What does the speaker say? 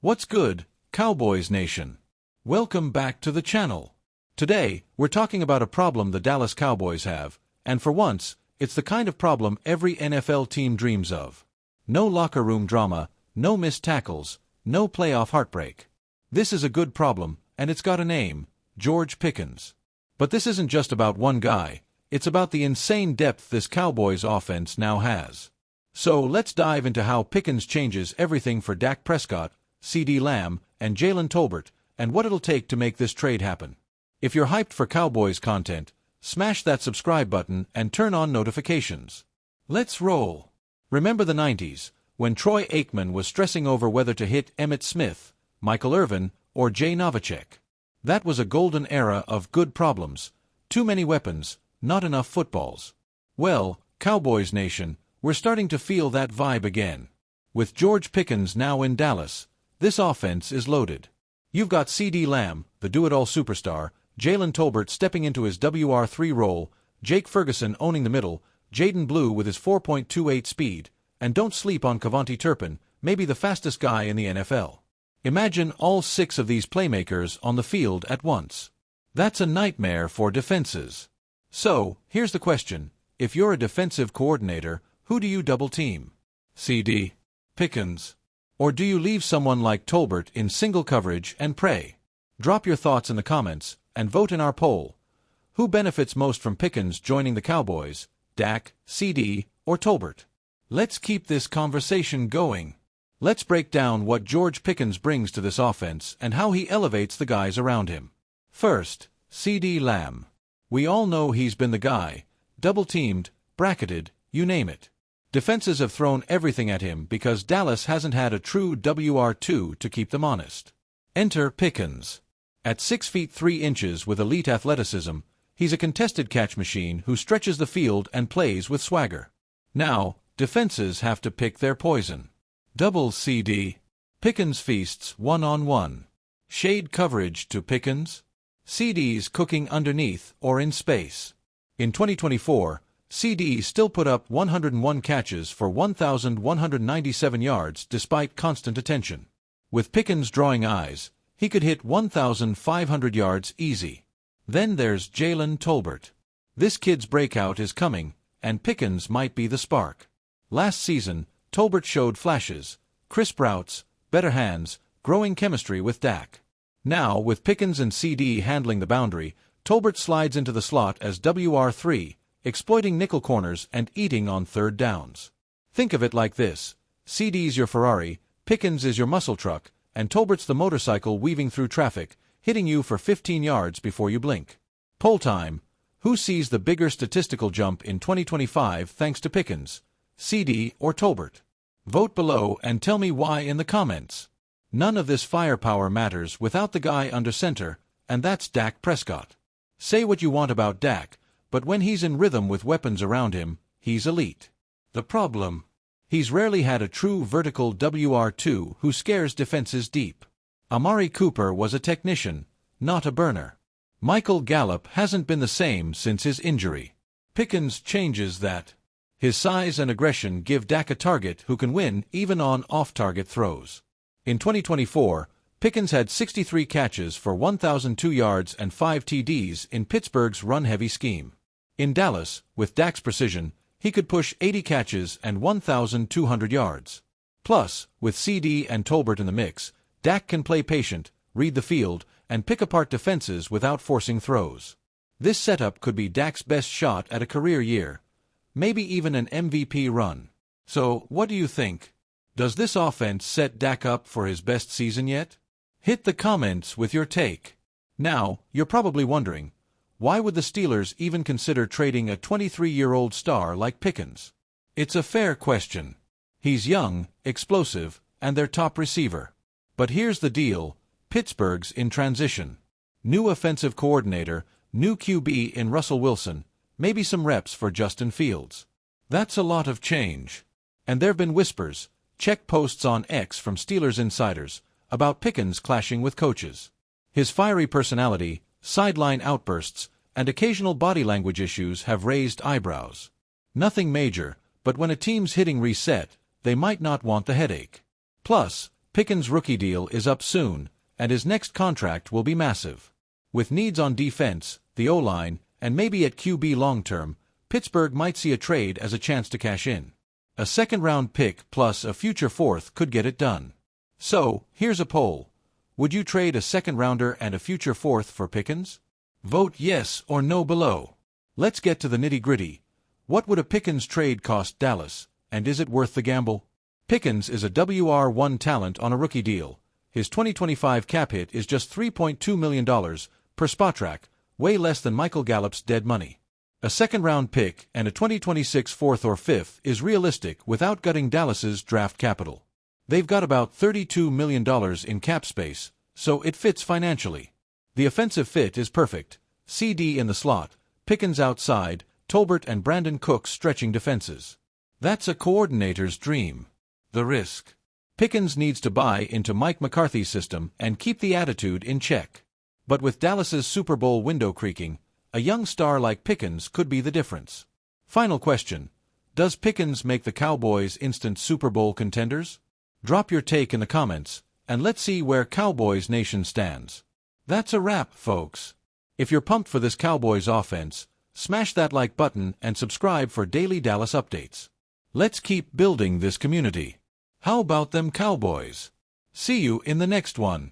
What's good, Cowboys Nation? Welcome back to the channel. Today, we're talking about a problem the Dallas Cowboys have, and for once, it's the kind of problem every NFL team dreams of. No locker room drama, no missed tackles, no playoff heartbreak. This is a good problem, and it's got a name: George Pickens. But this isn't just about one guy, it's about the insane depth this Cowboys offense now has. So let's dive into how Pickens changes everything for Dak Prescott, CeeDee Lamb, and Jalen Tolbert, and what it'll take to make this trade happen. If you're hyped for Cowboys content, smash that subscribe button and turn on notifications. Let's roll. Remember the 90s, when Troy Aikman was stressing over whether to hit Emmitt Smith, Michael Irvin, or Jay Novacek? That was a golden era of good problems. Too many weapons, not enough footballs. Well, Cowboys Nation, we're starting to feel that vibe again. With George Pickens now in Dallas, this offense is loaded. You've got CeeDee Lamb, the do-it-all superstar, Jalen Tolbert stepping into his WR3 role, Jake Ferguson owning the middle, Jaden Blue with his 4.28 speed, and don't sleep on Kevontae Turpin, maybe the fastest guy in the NFL. Imagine all 6 of these playmakers on the field at once. That's a nightmare for defenses. So, here's the question: if you're a defensive coordinator, who do you double-team? CeeDee, Pickens, or do you leave someone like Tolbert in single coverage and pray? Drop your thoughts in the comments, and vote in our poll. Who benefits most from Pickens joining the Cowboys, Dak, CeeDee, or Tolbert? Let's keep this conversation going. Let's break down what George Pickens brings to this offense and how he elevates the guys around him. First, CeeDee Lamb. We all know he's been the guy, double-teamed, bracketed, you name it. Defenses have thrown everything at him because Dallas hasn't had a true WR2 to keep them honest. Enter Pickens. At 6 feet 3 inches with elite athleticism, he's a contested catch machine who stretches the field and plays with swagger. Now, defenses have to pick their poison. Double CeeDee. Pickens feasts one-on-one. Shade coverage to Pickens. CeeDee's cooking underneath or in space. In 2024, CeeDee still put up 101 catches for 1,197 yards despite constant attention. With Pickens drawing eyes, he could hit 1,500 yards easy. Then there's Jalen Tolbert. This kid's breakout is coming, and Pickens might be the spark. Last season, Tolbert showed flashes: crisp routes, better hands, growing chemistry with Dak. Now, with Pickens and CeeDee handling the boundary, Tolbert slides into the slot as WR3, exploiting nickel corners and eating on third downs. Think of it like this: CeeDee's your Ferrari, Pickens is your muscle truck, and Tolbert's the motorcycle weaving through traffic, hitting you for 15 yards before you blink. Poll time: who sees the bigger statistical jump in 2025 thanks to Pickens, CeeDee or Tolbert? Vote below and tell me why in the comments. None of this firepower matters without the guy under center, and that's Dak Prescott. Say what you want about Dak, but when he's in rhythm with weapons around him, he's elite. The problem? He's rarely had a true vertical WR2 who scares defenses deep. Amari Cooper was a technician, not a burner. Michael Gallup hasn't been the same since his injury. Pickens changes that. His size and aggression give Dak a target who can win even on off-target throws. In 2024, Pickens had 63 catches for 1,002 yards and 5 TDs in Pittsburgh's run-heavy scheme. In Dallas, with Dak's precision, he could push 80 catches and 1,200 yards. Plus, with CeeDee and Tolbert in the mix, Dak can play patient, read the field, and pick apart defenses without forcing throws. This setup could be Dak's best shot at a career year, maybe even an MVP run. So, what do you think? Does this offense set Dak up for his best season yet? Hit the comments with your take. Now, you're probably wondering, why would the Steelers even consider trading a 23-year-old star like Pickens? It's a fair question. He's young, explosive, and their top receiver. But here's the deal: Pittsburgh's in transition. New offensive coordinator, new QB in Russell Wilson, maybe some reps for Justin Fields. That's a lot of change. And there've been whispers, check posts on X from Steelers insiders, about Pickens clashing with coaches. His fiery personality, sideline outbursts, and occasional body language issues have raised eyebrows. Nothing major, but when a team's hitting reset, they might not want the headache. Plus, Pickens' rookie deal is up soon, and his next contract will be massive. With needs on defense, the O-line, and maybe at QB long-term, Pittsburgh might see a trade as a chance to cash in. A second-round pick plus a future fourth could get it done. So, here's a poll. Would you trade a second-rounder and a future fourth for Pickens? Vote yes or no below. Let's get to the nitty-gritty. What would a Pickens trade cost Dallas, and is it worth the gamble? Pickens is a WR1 talent on a rookie deal. His 2025 cap hit is just $3.2 million per Spotrac, way less than Michael Gallup's dead money. A second-round pick and a 2026 fourth or fifth is realistic without gutting Dallas's draft capital. They've got about $32 million in cap space, so it fits financially. The offensive fit is perfect. CD in the slot, Pickens outside, Tolbert and Brandon Cooks stretching defenses. That's a coordinator's dream. The risk. Pickens needs to buy into Mike McCarthy's system and keep the attitude in check. But with Dallas's Super Bowl window creaking, a young star like Pickens could be the difference. Final question. Does Pickens make the Cowboys instant Super Bowl contenders? Drop your take in the comments, and let's see where Cowboys Nation stands. That's a wrap, folks. If you're pumped for this Cowboys offense, smash that like button and subscribe for daily Dallas updates. Let's keep building this community. How about them Cowboys? See you in the next one.